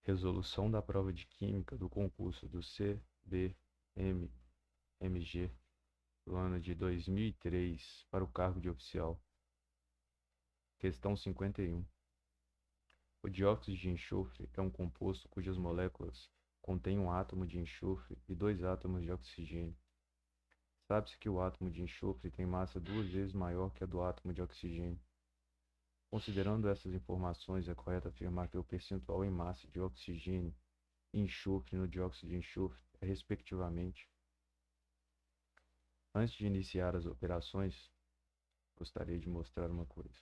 Resolução da prova de Química do concurso do CBMMG do ano de 2003 para o cargo de oficial. Questão 51. O dióxido de enxofre é um composto cujas moléculas contêm um átomo de enxofre e 2 átomos de oxigênio. Sabe-se que o átomo de enxofre tem massa 2 vezes maior que a do átomo de oxigênio. Considerando essas informações, é correto afirmar que o percentual em massa de oxigênio e enxofre no dióxido de enxofre é, respectivamente. Antes de iniciar as operações, gostaria de mostrar uma coisa.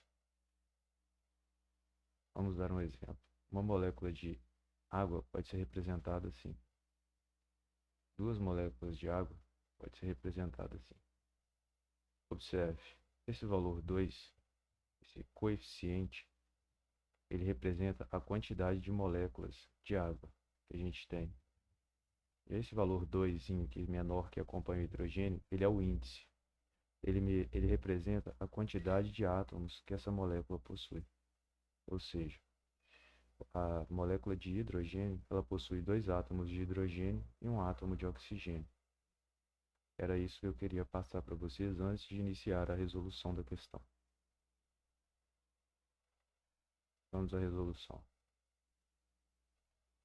Vamos dar um exemplo. Uma molécula de água pode ser representada assim. 2 moléculas de água pode ser representada assim. Observe, esse valor 2, esse coeficiente, ele representa a quantidade de moléculas de água que a gente tem. E esse valor 2, que é menor que acompanha o hidrogênio, ele é o índice. Ele representa a quantidade de átomos que essa molécula possui. Ou seja, a molécula de hidrogênio, ela possui 2 átomos de hidrogênio e 1 átomo de oxigênio. Era isso que eu queria passar para vocês antes de iniciar a resolução da questão. Vamos à resolução.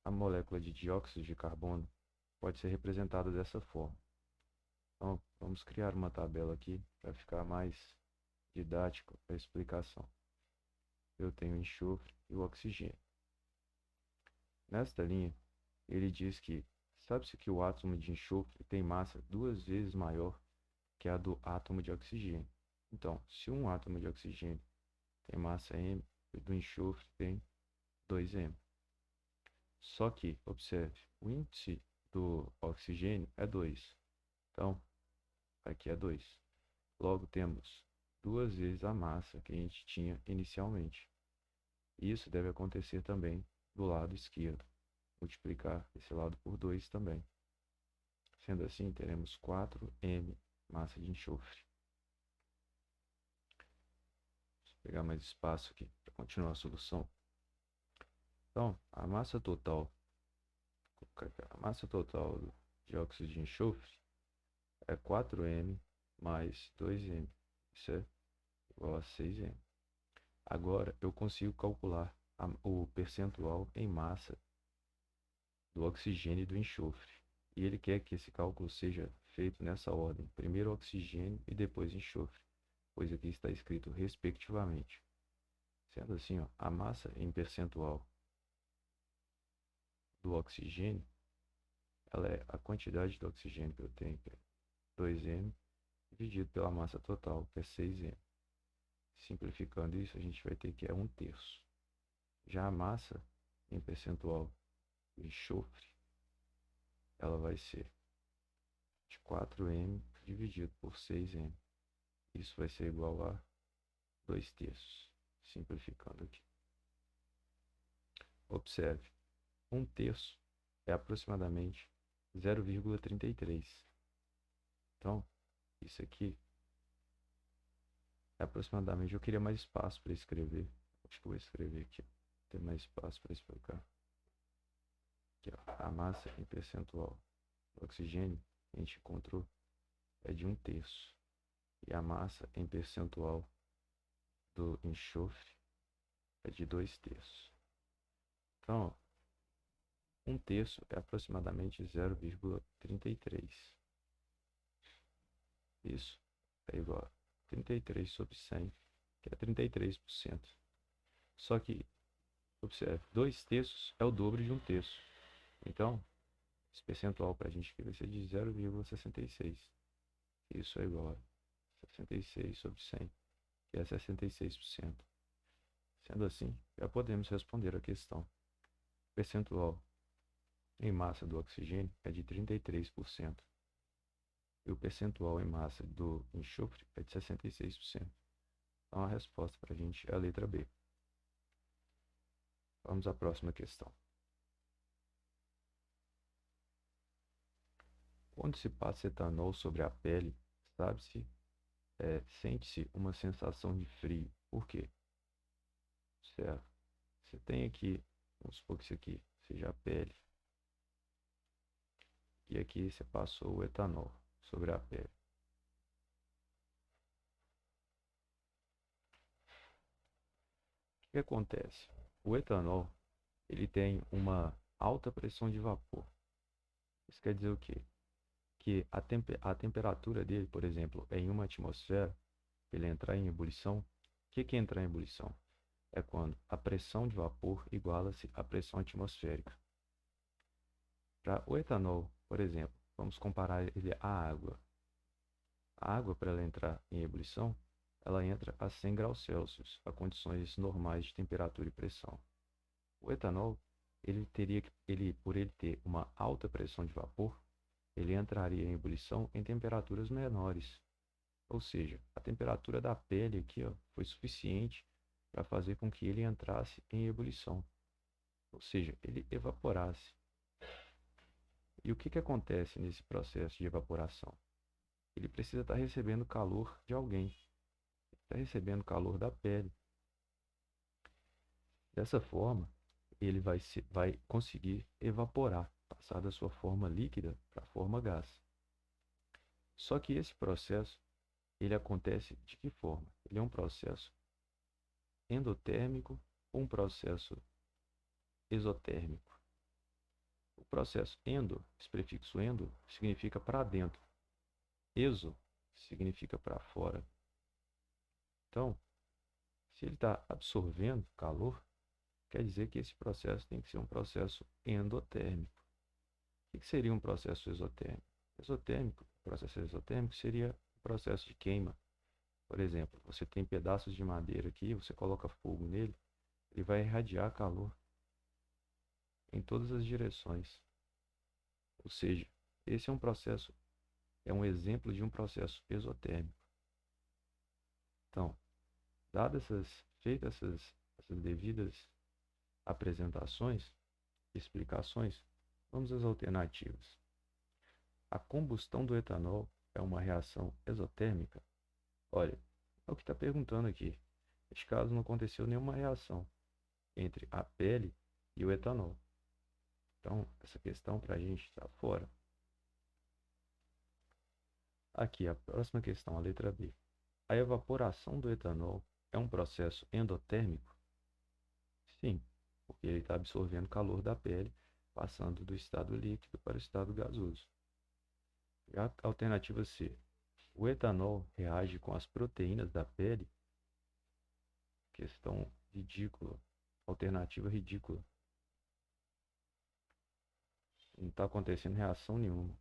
A molécula de dióxido de carbono pode ser representada dessa forma. Então, vamos criar uma tabela aqui para ficar mais didático a explicação. Eu tenho o enxofre e o oxigênio. Nesta linha, ele diz que sabe-se que o átomo de enxofre tem massa 2 vezes maior que a do átomo de oxigênio. Então, se um átomo de oxigênio tem massa m, o do enxofre tem 2m. Só que, observe, o índice do oxigênio é 2. Então, aqui é 2. Logo, temos 2 vezes a massa que a gente tinha inicialmente. Isso deve acontecer também do lado esquerdo. Multiplicar esse lado por 2 também. Sendo assim, teremos 4m massa de enxofre. Vou pegar mais espaço aqui para continuar a solução. Então, a massa total do dióxido de enxofre é 4m mais 2m. Isso é igual a 6m. Agora, eu consigo calcular o percentual em massa do oxigênio e do enxofre. E ele quer que esse cálculo seja feito nessa ordem. Primeiro oxigênio e depois enxofre, pois aqui está escrito respectivamente. Sendo assim, a massa em percentual do oxigênio, ela é a quantidade de oxigênio que eu tenho, que é 2m, dividido pela massa total, que é 6m. Simplificando isso, a gente vai ter que é 1/3. Já a massa em percentual do enxofre, ela vai ser de 4m dividido por 6m. Isso vai ser igual a 2/3. Simplificando aqui. Observe, 1/3 é aproximadamente 0,33. Então, isso aqui é aproximadamente... Eu queria mais espaço para escrever. Acho que eu vou escrever aqui. Tem mais espaço para explicar. Aqui, a massa em percentual do oxigênio que a gente encontrou é de 1/3. E a massa em percentual do enxofre é de 2/3. Então, 1/3 é aproximadamente 0,33. Isso é igual a 33 sobre 100, que é 33%. Só que, observe, 2/3 é o dobro de 1/3. Então, esse percentual para a gente aqui vai ser de 0,66. Isso é igual a 66 sobre 100, que é 66%. Sendo assim, já podemos responder a questão. O percentual em massa do oxigênio é de 33%. E o percentual em massa do enxofre é de 66%. Então a resposta para a gente é a letra B. Vamos à próxima questão. Quando se passa etanol sobre a pele, sente-se uma sensação de frio. Por quê? Certo. Você tem aqui, vamos supor que isso aqui seja, a pele. E aqui você passou o etanol sobre a pele. O que acontece? O etanol, ele tem uma alta pressão de vapor. Isso quer dizer o quê? Que a temperatura dele, por exemplo, é em 1 atmosfera, ele entrar em ebulição. O que é entrar em ebulição? É quando a pressão de vapor iguala-se à pressão atmosférica. Para o etanol, por exemplo, vamos comparar ele à água. A água, para ela entrar em ebulição, ela entra a 100 graus Celsius, a condições normais de temperatura e pressão. O etanol, por ele ter uma alta pressão de vapor, ele entraria em ebulição em temperaturas menores. Ou seja, a temperatura da pele aqui, ó, foi suficiente para fazer com que ele entrasse em ebulição. Ou seja, ele evaporasse. E o que acontece nesse processo de evaporação? Ele precisa estar recebendo calor de alguém. Está recebendo calor da pele. Dessa forma, ele vai conseguir evaporar, passar da sua forma líquida para a forma gás. Só que esse processo, ele acontece de que forma? Ele é um processo endotérmico ou um processo exotérmico? O processo endo, esse prefixo endo, significa para dentro. Exo significa para fora. Então, se ele está absorvendo calor, quer dizer que esse processo tem que ser um processo endotérmico. O que seria um processo exotérmico? Processo exotérmico seria o processo de queima. Por exemplo, você tem pedaços de madeira aqui, você coloca fogo nele, ele vai irradiar calor em todas as direções. Ou seja, esse é um exemplo de um processo exotérmico. Então, feitas essas devidas apresentações, explicações, vamos às alternativas. A combustão do etanol é uma reação exotérmica? Olha, é o que está perguntando aqui. Neste caso, não aconteceu nenhuma reação entre a pele e o etanol. Então, essa questão para a gente está fora. Aqui, a próxima questão, a letra B. A evaporação do etanol é um processo endotérmico? Sim, porque ele está absorvendo calor da pele, passando do estado líquido para o estado gasoso. Já a alternativa C. O etanol reage com as proteínas da pele? Questão ridícula. Alternativa ridícula. Não está acontecendo reação nenhuma.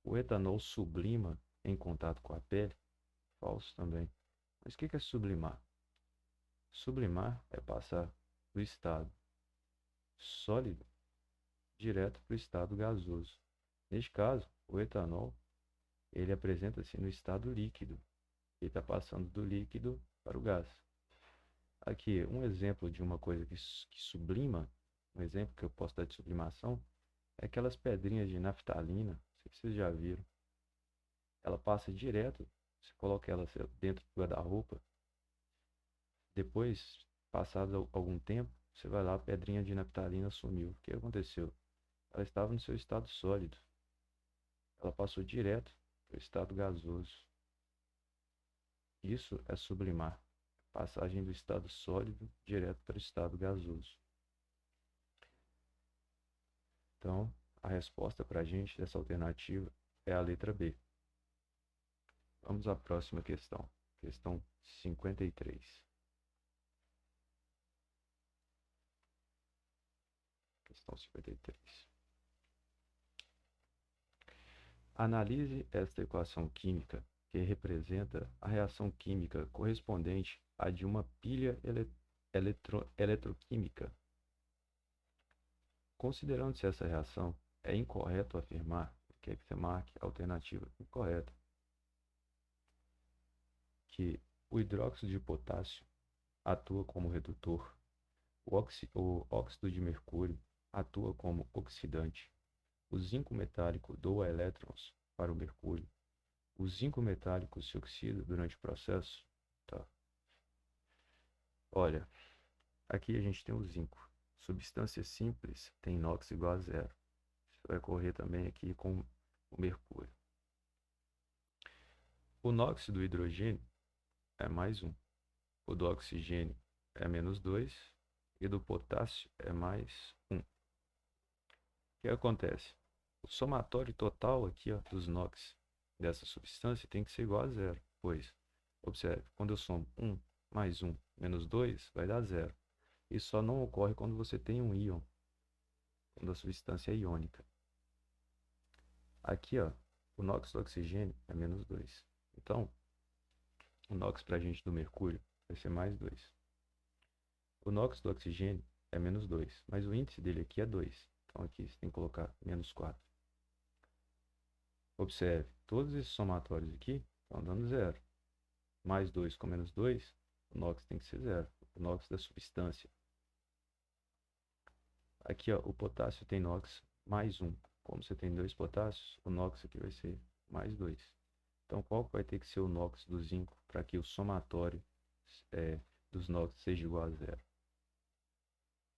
O etanol sublima em contato com a pele? Falso também. Mas o que é sublimar? Sublimar é passar do estado sólido direto para o estado gasoso. Neste caso, o etanol ele apresenta-se no estado líquido. Ele está passando do líquido para o gás. Aqui, um exemplo de uma coisa que sublima, um exemplo que eu posso dar de sublimação, é aquelas pedrinhas de naftalina, não sei se vocês já viram. Ela passa direto, você coloca ela dentro do guarda-roupa, depois, passado algum tempo, você vai lá, a pedrinha de naftalina sumiu. O que aconteceu? Ela estava no seu estado sólido. Ela passou direto para o estado gasoso. Isso é sublimar. Passagem do estado sólido direto para o estado gasoso. Então, a resposta para a gente dessa alternativa é a letra B. Vamos à próxima questão. Questão 53. Questão 53. Analise esta equação química que representa a reação química correspondente à de uma pilha eletroquímica. Considerando-se essa reação, é incorreto afirmar, que você marque a alternativa incorreta, que o hidróxido de potássio atua como redutor, o óxido de mercúrio atua como oxidante, o zinco metálico doa elétrons para o mercúrio, o zinco metálico se oxida durante o processo. Tá. Olha, aqui a gente tem o zinco. Substância simples tem NOx igual a zero. Isso vai ocorrer também aqui com o mercúrio. O NOx do hidrogênio é mais 1. O do oxigênio é menos 2. E do potássio é mais 1. O que acontece? O somatório total aqui, ó, dos NOx dessa substância tem que ser igual a zero. Pois, observe, quando eu somo 1 mais 1 menos 2, vai dar zero. Isso só não ocorre quando você tem um íon, quando a substância é iônica. Aqui, ó, o NOx do oxigênio é menos 2. Então, o NOx para a gente do mercúrio vai ser mais 2. O NOx do oxigênio é menos 2, mas o índice dele aqui é 2. Então, aqui você tem que colocar menos 4. Observe, todos esses somatórios aqui estão dando zero. Mais 2 com menos 2, o NOx tem que ser zero. O NOx da substância. Aqui, ó, o potássio tem NOx mais 1. Como você tem 2 potássios, o NOx aqui vai ser mais 2. Então, qual vai ter que ser o NOx do zinco para que o somatório dos NOx seja igual a zero?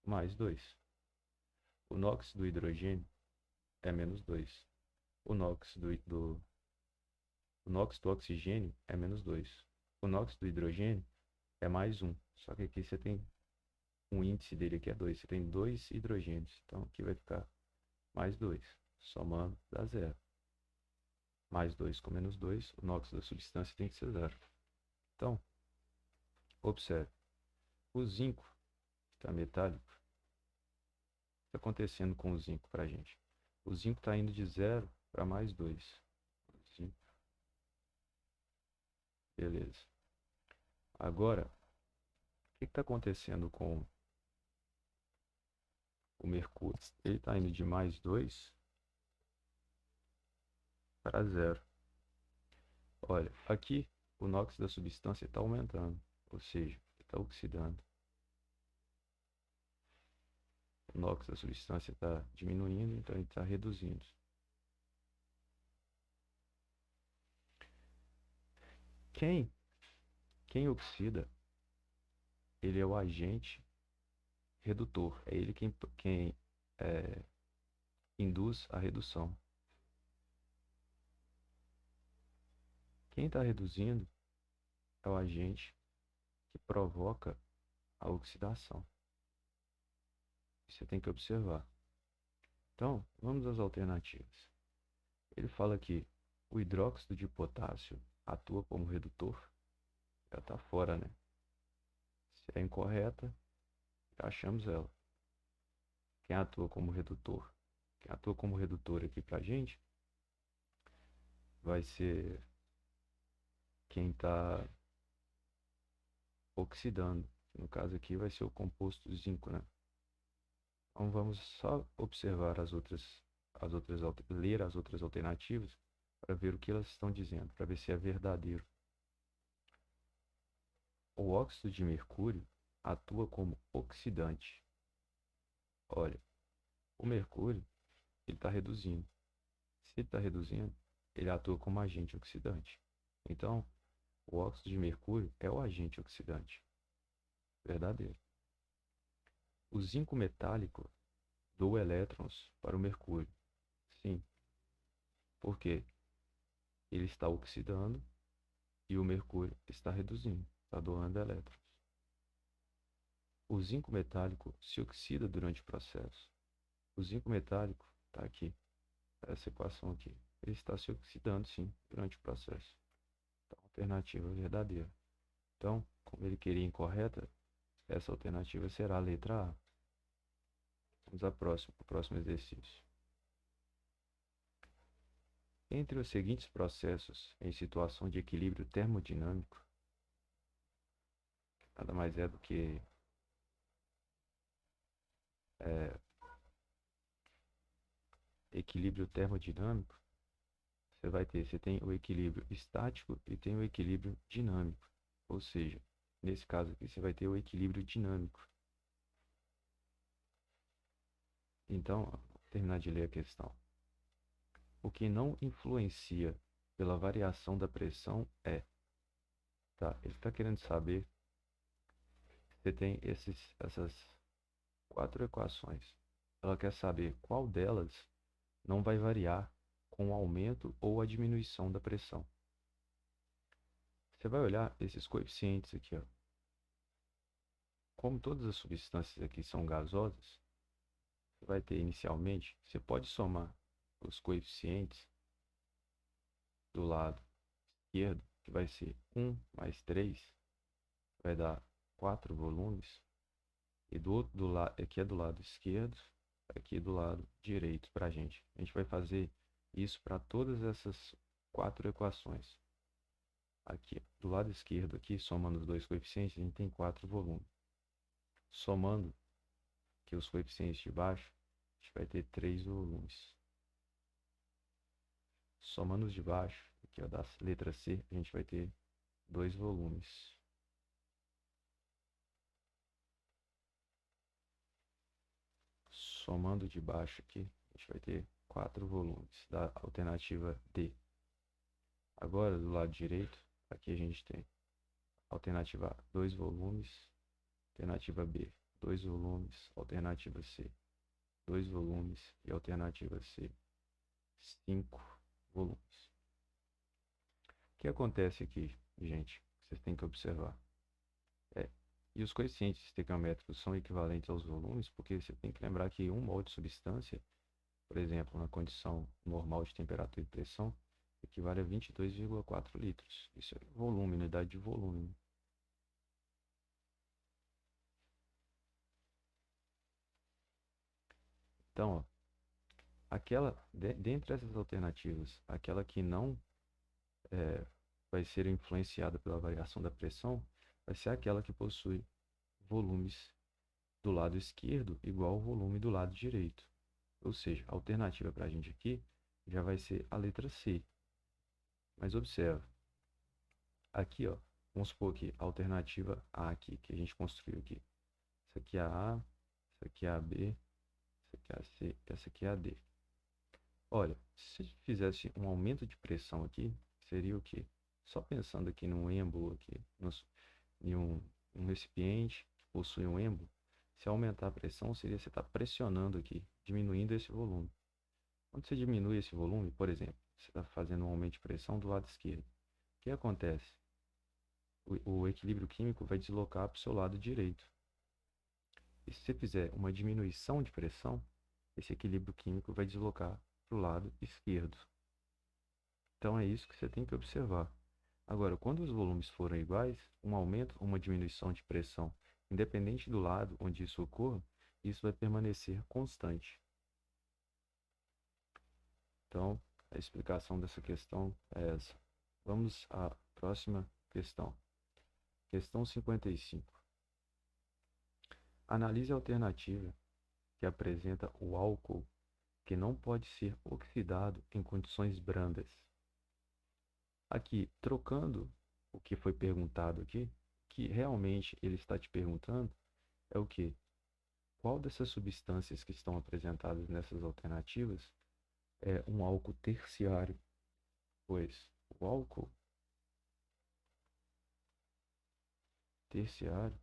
Mais 2. O NOx do hidrogênio é menos 2. O NOx do oxigênio é menos 2. O NOx do hidrogênio é mais 1. Só que aqui você tem um índice dele aqui é 2. Você tem 2 hidrogênios. Então aqui vai ficar mais 2. Somando dá zero. Mais 2 com menos 2, o NOx da substância tem que ser zero. Então, observe. O zinco está metálico. O que está acontecendo com o zinco para a gente? O zinco está indo de 0 para mais 2. Beleza. Agora, o que está acontecendo com o mercúrio? Ele está indo de mais 2 para 0. Olha, aqui o NOx da substância está aumentando, ou seja, está oxidando. O NOx da substância está diminuindo, então ele está reduzindo. Quem oxida, ele é o agente redutor. É ele quem induz a redução. Quem está reduzindo é o agente que provoca a oxidação. Você tem que observar. Então, vamos às alternativas. Ele fala que o hidróxido de potássio atua como redutor. Já está fora, né? Se é incorreta, já achamos ela. Quem atua como redutor? Quem atua como redutor aqui pra gente vai ser quem está oxidando. No caso aqui vai ser o composto zinco, né? Então vamos só observar ler as outras alternativas para ver o que elas estão dizendo, para ver se é verdadeiro. O óxido de mercúrio atua como oxidante. Olha, o mercúrio ele está reduzindo. Se ele está reduzindo, ele atua como agente oxidante. Então, o óxido de mercúrio é o agente oxidante. Verdadeiro. O zinco metálico doa elétrons para o mercúrio. Sim. Por quê? Ele está oxidando e o mercúrio está reduzindo, está doando elétrons. O zinco metálico se oxida durante o processo. O zinco metálico está aqui, essa equação aqui. Ele está se oxidando, sim, durante o processo. Então, alternativa verdadeira. Então, como ele queria incorreta, essa alternativa será a letra A. Vamos ao próximo exercício. Entre os seguintes processos em situação de equilíbrio termodinâmico, nada mais é do que equilíbrio termodinâmico, você tem o equilíbrio estático e tem o equilíbrio dinâmico. Ou seja, nesse caso aqui você vai ter o equilíbrio dinâmico. Então, vou terminar de ler a questão. O que não influencia pela variação da pressão é... Tá, ele está querendo saber se você tem essas 4 equações. Ela quer saber qual delas não vai variar com o aumento ou a diminuição da pressão. Você vai olhar esses coeficientes aqui, ó. Como todas as substâncias aqui são gasosas, você vai ter inicialmente, você pode somar os coeficientes do lado esquerdo, que vai ser 1 mais 3, vai dar 4 volumes. E do outro do lado, aqui é do lado esquerdo, aqui do lado direito para a gente. A gente vai fazer isso para todas essas 4 equações. Aqui, do lado esquerdo, aqui, somando os dois coeficientes, a gente tem 4 volumes. Somando aqui os coeficientes de baixo, a gente vai ter 3 volumes. Somando os de baixo, aqui ó, da letra C, a gente vai ter 2 volumes. Somando de baixo aqui, a gente vai ter 4 volumes da alternativa D. Agora, do lado direito, aqui a gente tem alternativa A, 2 volumes, alternativa B, 2 volumes, alternativa C, 2 volumes e alternativa C, 5 volumes. O que acontece aqui, gente? Vocês têm que observar. E os coeficientes estequiométricos são equivalentes aos volumes, porque você tem que lembrar que 1 mol de substância, por exemplo, na condição normal de temperatura e pressão, equivale a 22,4 litros. Isso é volume, unidade de volume. Então, ó, dentre essas alternativas, aquela que não vai ser influenciada pela variação da pressão, vai ser aquela que possui volumes do lado esquerdo igual ao volume do lado direito. Ou seja, a alternativa para a gente aqui já vai ser a letra C. Mas observa, aqui, ó, vamos supor que a alternativa A aqui, que a gente construiu aqui. Essa aqui é a A, essa aqui é a B, essa aqui é a C, essa aqui é a D. Olha, se fizesse um aumento de pressão aqui, seria o quê? Só pensando aqui num êmbolo aqui, em um recipiente que possui um êmbolo, se aumentar a pressão, seria você estar pressionando aqui, diminuindo esse volume. Quando você diminui esse volume, por exemplo, você está fazendo um aumento de pressão do lado esquerdo. O que acontece? O equilíbrio químico vai deslocar para o seu lado direito. E se você fizer uma diminuição de pressão, esse equilíbrio químico vai deslocar para o lado esquerdo. Então é isso que você tem que observar. Agora, quando os volumes forem iguais, um aumento ou uma diminuição de pressão, independente do lado onde isso ocorra, isso vai permanecer constante. Então, a explicação dessa questão é essa. Vamos à próxima questão. Questão 55. Analise a alternativa que apresenta o álcool que não pode ser oxidado em condições brandas. Aqui, trocando o que foi perguntado aqui, que realmente ele está te perguntando é o quê? Qual dessas substâncias que estão apresentadas nessas alternativas é um álcool terciário? Pois o álcool terciário,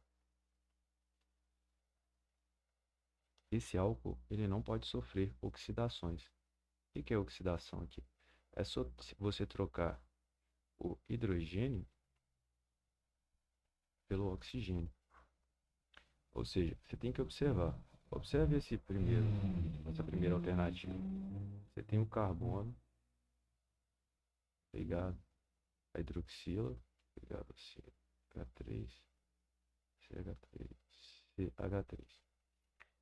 esse álcool ele não pode sofrer oxidações. O que é oxidação aqui? É só se você trocar o hidrogênio pelo oxigênio. Ou seja, você tem que observar. Observe essa primeira alternativa. Você tem o carbono ligado à hidroxila, ligado a CH3, CH3, CH3.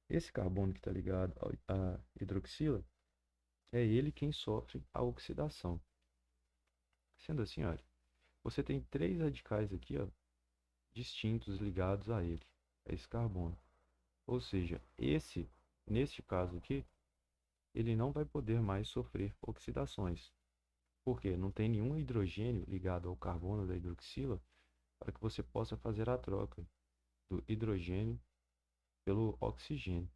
Esse carbono que está ligado à hidroxila, é ele quem sofre a oxidação. Sendo assim, olha, você tem 3 radicais aqui, ó, distintos ligados a ele, a esse carbono. Ou seja, neste caso aqui, ele não vai poder mais sofrer oxidações. Porque não tem nenhum hidrogênio ligado ao carbono da hidroxila para que você possa fazer a troca do hidrogênio pelo oxigênio.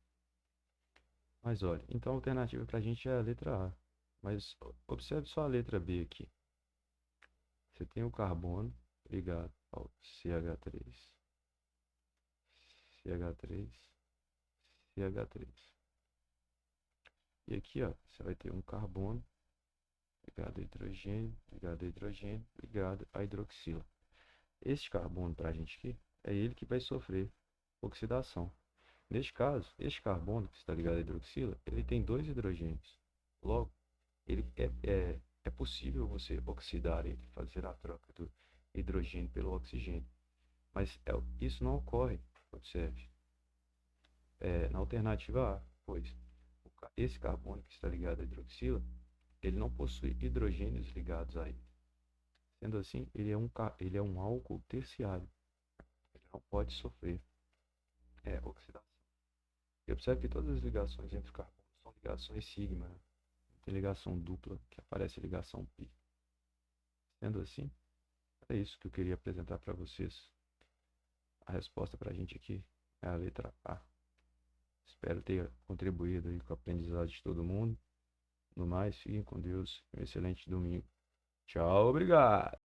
Mas olha, então a alternativa para a gente é a letra A. Mas observe só a letra B aqui. Você tem o carbono ligado ao CH3, CH3, CH3. E aqui, ó, você vai ter um carbono ligado a hidrogênio, ligado a hidrogênio, ligado a hidroxila. Este carbono para a gente aqui, é ele que vai sofrer oxidação. Neste caso, este carbono que está ligado à hidroxila, ele tem dois hidrogênios. Logo, ele é possível você oxidar ele, fazer a troca do hidrogênio pelo oxigênio. Mas isso não ocorre, observe, na alternativa A, pois esse carbono que está ligado à hidroxila, ele não possui hidrogênios ligados a ele. Sendo assim, ele é um álcool terciário. Ele não pode sofrer oxidação. E observe que todas as ligações entre carbonos são ligações sigma, né? Tem ligação dupla, que aparece ligação pi. Sendo assim, é isso que eu queria apresentar para vocês. A resposta para a gente aqui é a letra A. Espero ter contribuído aí com o aprendizado de todo mundo. No mais, fiquem com Deus. Um excelente domingo. Tchau, obrigado.